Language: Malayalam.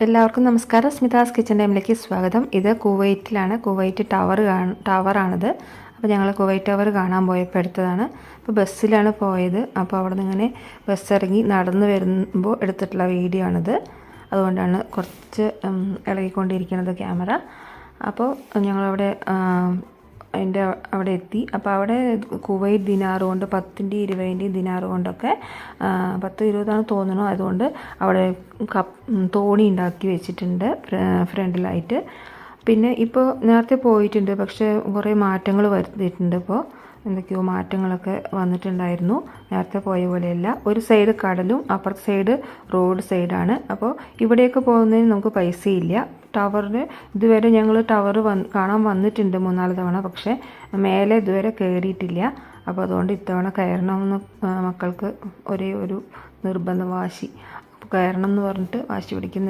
എല്ലാവർക്കും നമസ്കാരം. സ്മിതാസ് കിച്ചൻ ടൈമിലേക്ക് സ്വാഗതം. ഇത് കുവൈറ്റിലാണ്. കുവൈറ്റ് ടവറാണിത്. അപ്പോൾ ഞങ്ങൾ കുവൈറ്റ് ടവർ കാണാൻ പോയപ്പോൾ എടുത്തതാണ്. അപ്പോൾ ബസ്സിലാണ് പോയത്. അപ്പോൾ അവിടെ നിന്ന് ഇങ്ങനെ ബസ് ഇറങ്ങി നടന്ന് വരുമ്പോൾ എടുത്തിട്ടുള്ള വീഡിയോ ആണിത്. അതുകൊണ്ടാണ് കുറച്ച് ഇളകിക്കൊണ്ടിരിക്കുന്നത് ക്യാമറ. അപ്പോൾ ഞങ്ങളവിടെ അതിൻ്റെ അവിടെ എത്തി. അപ്പോൾ അവിടെ കുവൈറ്റ് ദിനാറ് കൊണ്ട് 10ൻ്റെയും 20ൻ്റെയും ദിനാറ് കൊണ്ടൊക്കെ 10-20 തോന്നുന്നു. അതുകൊണ്ട് അവിടെ തോണി ഉണ്ടാക്കി വെച്ചിട്ടുണ്ട് ഫ്രണ്ടിലായിട്ട്. പിന്നെ ഇപ്പോൾ നേരത്തെ പോയിട്ടുണ്ട്, പക്ഷേ കുറേ മാറ്റങ്ങൾ വരുത്തിയിട്ടുണ്ട്. ഇപ്പോൾ എന്തൊക്കെയോ മാറ്റങ്ങളൊക്കെ വന്നിട്ടുണ്ടായിരുന്നു. നേരത്തെ പോയ പോലെയല്ല. ഒരു സൈഡ് കടലും അപ്പുറത്തെ സൈഡ് റോഡ് സൈഡാണ്. അപ്പോൾ ഇവിടെയൊക്കെ പോകുന്നതിന് നമുക്ക് പൈസയില്ല. ടവറിന് ഇതുവരെ ഞങ്ങൾ ടവർ കാണാൻ വന്നിട്ടുണ്ട് 3-4 തവണ, പക്ഷേ മേലെ ഇതുവരെ കയറിയിട്ടില്ല. അപ്പോൾ അതുകൊണ്ട് ഇത്തവണ കയറണമെന്ന് മക്കൾക്ക് ഒരേ ഒരു നിർബന്ധ വാശി. അപ്പോൾ കയറണം എന്ന് പറഞ്ഞിട്ട് വാശി പിടിക്കുന്നു.